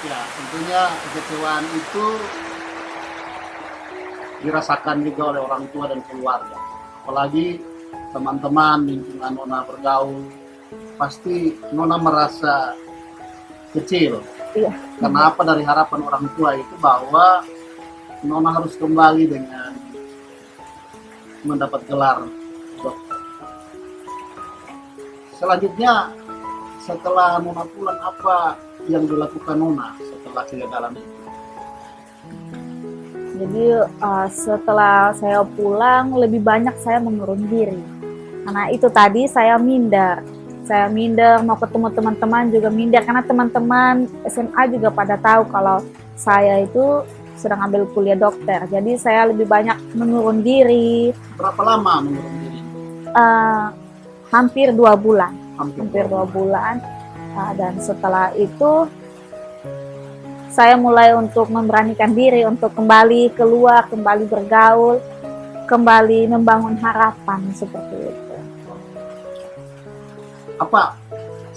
Ya, tentunya kekecewaan itu dirasakan juga oleh orang tua dan keluarga. Apalagi teman-teman lingkungan Nona bergaul, pasti Nona merasa kecil. Iya. Kenapa dari harapan orang tua itu bahwa Nona harus kembali dengan mendapat gelar dokter. Selanjutnya, setelah Nona pulang, apa yang dilakukan Nona setelah kegagalan itu? Jadi setelah saya pulang lebih banyak saya mengurung diri. Karena itu tadi saya minder. Saya minder mau ketemu teman-teman juga minder karena teman-teman SMA juga pada tahu kalau saya itu sedang ambil kuliah dokter. Jadi saya lebih banyak mengurung diri. Berapa lama mengurung diri? Hampir 2 bulan. Hampir 2 bulan. Dan setelah itu saya mulai untuk memberanikan diri untuk kembali keluar, kembali bergaul, kembali membangun harapan seperti itu. Apa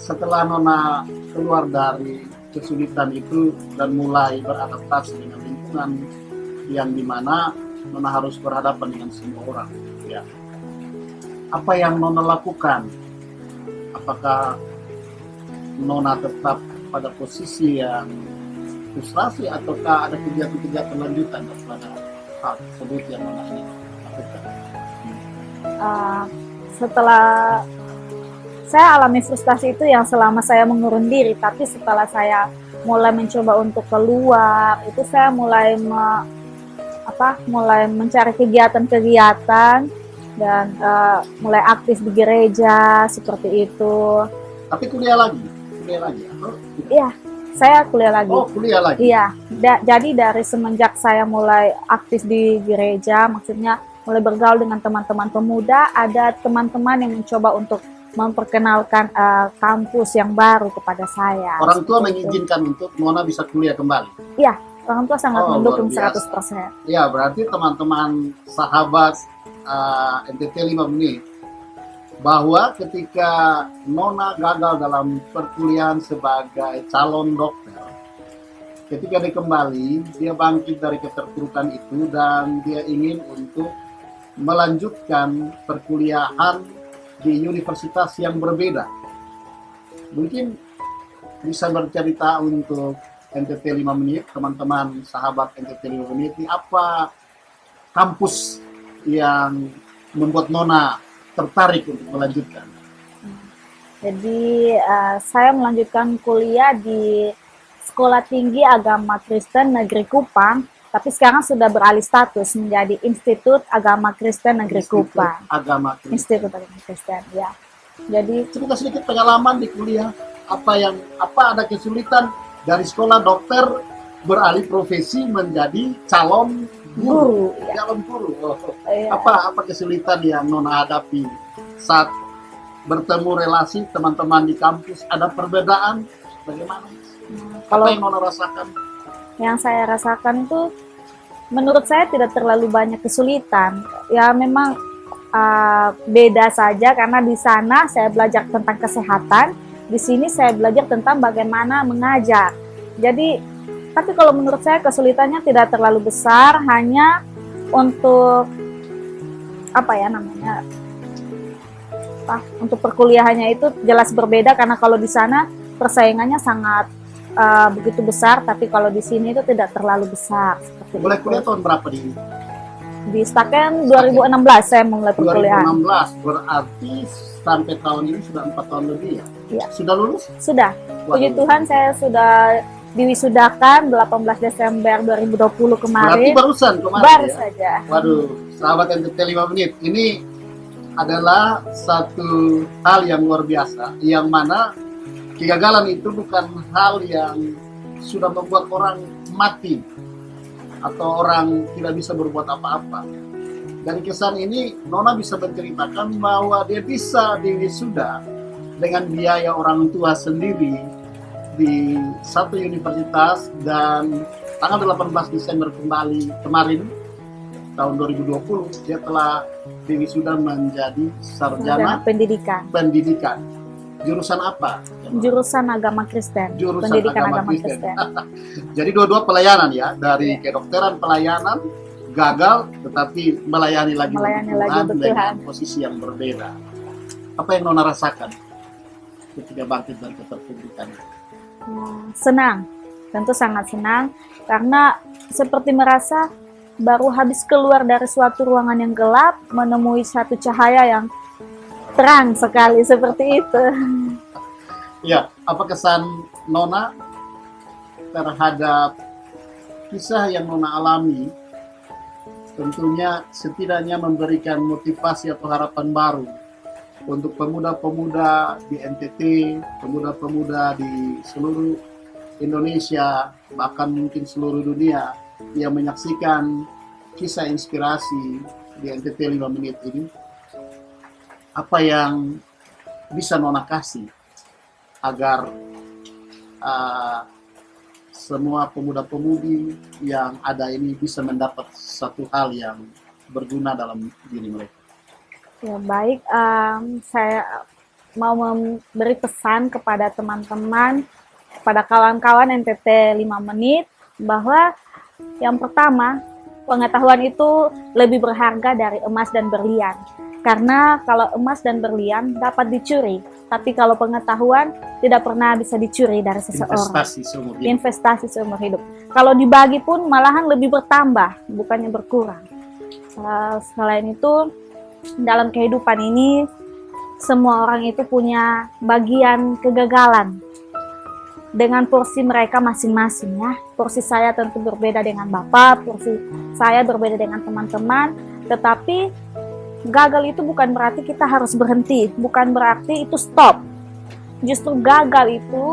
setelah Nona keluar dari kesulitan itu dan mulai beradaptasi dengan lingkungan yang dimana Nona harus berhadapan dengan semua orang, ya. Apa yang Nona lakukan? Apakah Nona tetap pada posisi yang frustrasi ataukah ada kegiatan-kegiatan lanjutan daripada hal tersebut yang Nona ini lakukan? Setelah saya alami frustasi itu yang selama saya mengurung diri, tapi setelah saya mulai mencoba untuk keluar, itu saya mulai mulai mencari kegiatan-kegiatan dan mulai aktif di gereja seperti itu. Tapi kuliah lagi? Iya, saya kuliah lagi. Oh, kuliah lagi? Iya, jadi dari semenjak saya mulai aktif di gereja, maksudnya mulai bergaul dengan teman-teman pemuda, ada teman-teman yang mencoba untuk memperkenalkan kampus yang baru kepada saya. Orang tua mengizinkan untuk Nona bisa kuliah kembali? Iya, orang tua sangat mendukung 100%. Ya, berarti teman-teman sahabat NTT 5 menit, bahwa ketika Nona gagal dalam perkuliahan sebagai calon dokter, ketika dia kembali, dia bangkit dari keterpurukan itu dan dia ingin untuk melanjutkan perkuliahan di universitas yang berbeda. Mungkin bisa bercerita untuk NTT 5 menit, teman-teman sahabat NTT 5 menit, apa kampus yang membuat Nona tertarik untuk melanjutkan? Jadi saya melanjutkan kuliah di Sekolah Tinggi Agama Kristen Negeri Kupang, tapi sekarang sudah beralih status menjadi Institut Agama Kristen Negeri Kupang. Institut Agama Kristen, ya. Jadi cerita sedikit pengalaman di kuliah, apa ada kesulitan dari sekolah dokter beralih profesi menjadi calon guru. Ya. Calon guru. Ya. Apa kesulitan yang Nona hadapi saat bertemu relasi teman-teman di kampus? Ada perbedaan? Bagaimana? Apa yang Nona rasakan? Yang saya rasakan itu menurut saya tidak terlalu banyak kesulitan. Ya memang beda saja karena di sana saya belajar tentang kesehatan, di sini saya belajar tentang bagaimana mengajar. Jadi, tapi kalau menurut saya kesulitannya tidak terlalu besar, hanya untuk untuk perkuliahannya itu jelas berbeda karena kalau di sana persaingannya sangat begitu besar, tapi kalau di sini itu tidak terlalu besar. Mulai kuliah tahun berapa di Staken 2016 saya mulai perkuliahan. 2016 berarti sampai tahun ini sudah 4 tahun lebih ya? Iya. Sudah lulus? Sudah. Puji Tuhan saya sudah diwisudakan 18 Desember 2020 kemarin. Berarti barusan kemarin. Baru ya? saja. Waduh, sahabat NTT 5 menit. Ini adalah satu hal yang luar biasa, yang mana kegagalan itu bukan hal yang sudah membuat orang mati atau orang tidak bisa berbuat apa-apa. Dari kesan ini, Nona bisa menceritakan bahwa dia bisa diwisuda dengan biaya orang tua sendiri di satu universitas, dan tanggal 18 Desember kemarin tahun 2020 dia telah diwisuda menjadi sarjana pendidikan. Jurusan apa? Jurusan agama Kristen, Jurusan pendidikan agama agama Kristen. Kristen. Jadi dua-dua pelayanan ya, dari Iya. kedokteran pelayanan gagal, tetapi melayani lagi Melayani untuk lagi Tuhan untuk dengan Tuhan. posisi yang berbeda. Apa yang Nona rasakan ketika bangkit dari keterpurukan? Senang, tentu sangat senang, karena seperti merasa baru habis keluar dari suatu ruangan yang gelap, menemui satu cahaya yang terang sekali, seperti itu. Ya, apa kesan Nona terhadap kisah yang Nona alami? Tentunya setidaknya memberikan motivasi atau harapan baru untuk pemuda-pemuda di NTT, pemuda-pemuda di seluruh Indonesia, bahkan mungkin seluruh dunia yang menyaksikan kisah inspirasi di NTT 5 menit ini. Apa yang bisa Nona kasih agar semua pemuda-pemudi yang ada ini bisa mendapat satu hal yang berguna dalam diri mereka? Ya baik, saya mau memberi pesan kepada teman-teman, kepada kawan-kawan NTT 5 menit, bahwa yang pertama, pengetahuan itu lebih berharga dari emas dan berlian. Karena kalau emas dan berlian dapat dicuri, tapi kalau pengetahuan tidak pernah bisa dicuri dari seseorang. Investasi seumur hidup. Investasi seumur hidup. Kalau dibagi pun malahan lebih bertambah, bukannya berkurang. Selain itu, dalam kehidupan ini, semua orang itu punya bagian kegagalan dengan porsi mereka masing-masing ya. Porsi saya tentu berbeda dengan Bapak, porsi saya berbeda dengan teman-teman, tetapi gagal itu bukan berarti kita harus berhenti, bukan berarti itu stop. Justru gagal itu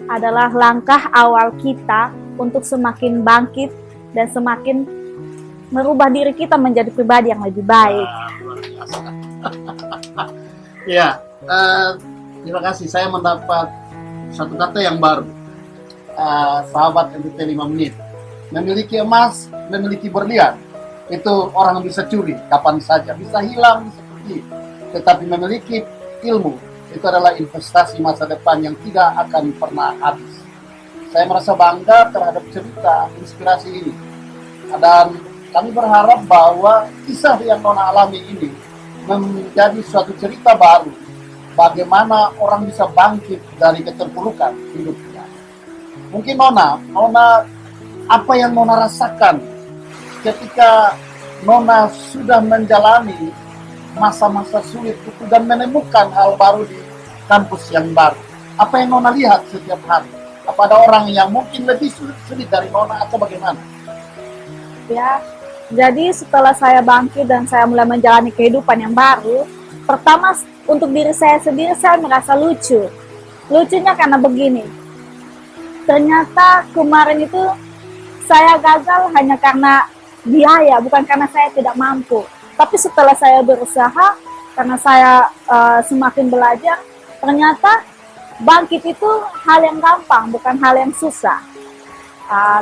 adalah langkah awal kita untuk semakin bangkit dan semakin merubah diri kita menjadi pribadi yang lebih baik. Luar biasa. Ya, terima kasih. Saya mendapat satu kata yang baru. Sahabat NTT 5 menit. Memiliki emas, memiliki berlian. Itu orang bisa curi kapan saja, bisa hilang, bisa pergi. Tetapi memiliki ilmu, itu adalah investasi masa depan yang tidak akan pernah habis. Saya merasa bangga terhadap cerita inspirasi ini. Dan kami berharap bahwa kisah yang Nona alami ini menjadi suatu cerita baru. Bagaimana orang bisa bangkit dari keterpurukan hidupnya. Mungkin Nona, apa yang Nona rasakan ketika Nona sudah menjalani masa-masa sulit itu dan menemukan hal baru di kampus yang baru? Apa yang Nona lihat setiap hari? Apa ada orang yang mungkin lebih sulit dari Nona atau bagaimana? Ya, jadi setelah saya bangkit dan saya mulai menjalani kehidupan yang baru, pertama untuk diri saya sendiri saya merasa lucu. Lucunya karena begini, ternyata kemarin itu saya gagal hanya karena biaya, bukan karena saya tidak mampu. Tapi setelah saya berusaha, karena saya semakin belajar, ternyata bangkit itu hal yang gampang, bukan hal yang susah.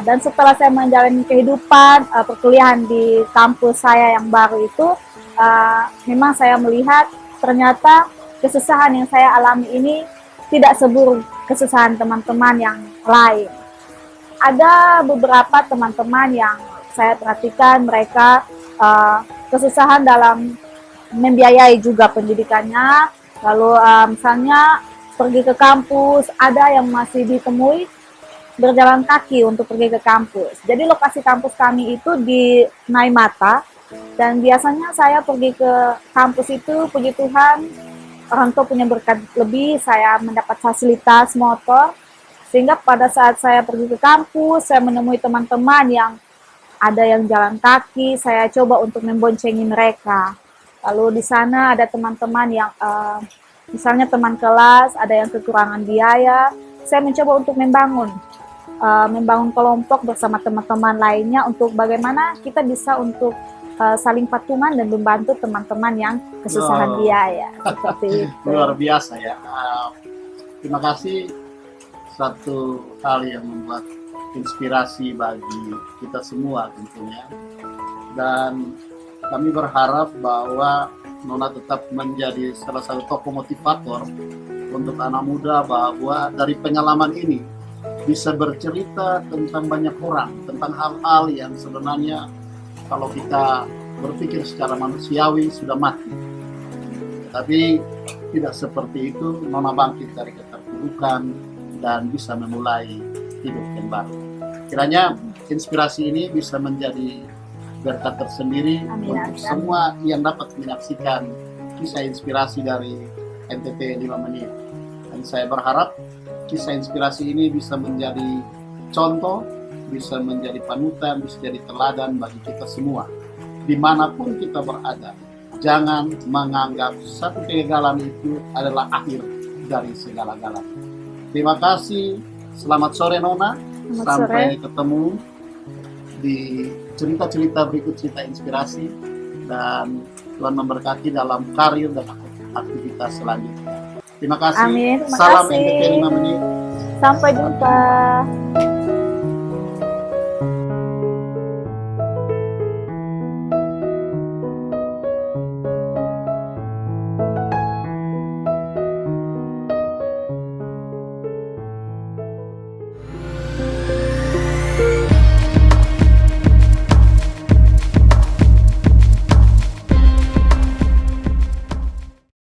Dan setelah saya menjalani kehidupan perkuliahan di kampus saya yang baru itu, memang saya melihat ternyata kesusahan yang saya alami ini tidak seburuk kesusahan teman-teman yang lain. Ada beberapa teman-teman yang saya perhatikan mereka kesusahan dalam membiayai juga pendidikannya, lalu misalnya pergi ke kampus, ada yang masih ditemui berjalan kaki untuk pergi ke kampus. Jadi lokasi kampus kami itu di Naimata, dan biasanya saya pergi ke kampus itu, puji Tuhan, orang tua punya berkat lebih, saya mendapat fasilitas motor, sehingga pada saat saya pergi ke kampus, saya menemui teman-teman yang ada yang jalan kaki, saya coba untuk memboncengi mereka. Lalu di sana ada teman-teman yang misalnya teman kelas, ada yang kekurangan biaya, saya mencoba untuk membangun kelompok bersama teman-teman lainnya untuk bagaimana kita bisa untuk saling patungan dan membantu teman-teman yang kesusahan biaya. Seperti itu. Luar biasa ya. Terima kasih, satu hal yang membuat inspirasi bagi kita semua tentunya. Dan kami berharap bahwa Nona tetap menjadi salah satu tokoh motivator untuk anak muda bahwa dari pengalaman ini bisa bercerita tentang banyak orang, tentang hal-hal yang sebenarnya kalau kita berpikir secara manusiawi sudah mati. Tapi tidak seperti itu, Nona bangkit dari keterpurukan dan bisa memulai hidup yang baru. Kiranya inspirasi ini bisa menjadi berkat tersendiri Amin, untuk amin. semua yang dapat menyaksikan kisah inspirasi dari NTT 5 Menit. Dan saya berharap kisah inspirasi ini bisa menjadi contoh, bisa menjadi panutan, bisa jadi teladan bagi kita semua. Dimanapun kita berada, jangan menganggap satu kegagalan itu adalah akhir dari segala-galanya. Terima kasih, selamat sore Nona, Selamat sampai sore. ketemu di cerita-cerita berikut, cerita inspirasi, dan Tuhan memberkati dalam karir dan aktivitas selanjutnya. Terima kasih. Amin, terima Salam kasih. NTT 5 Menit. Sampai jumpa.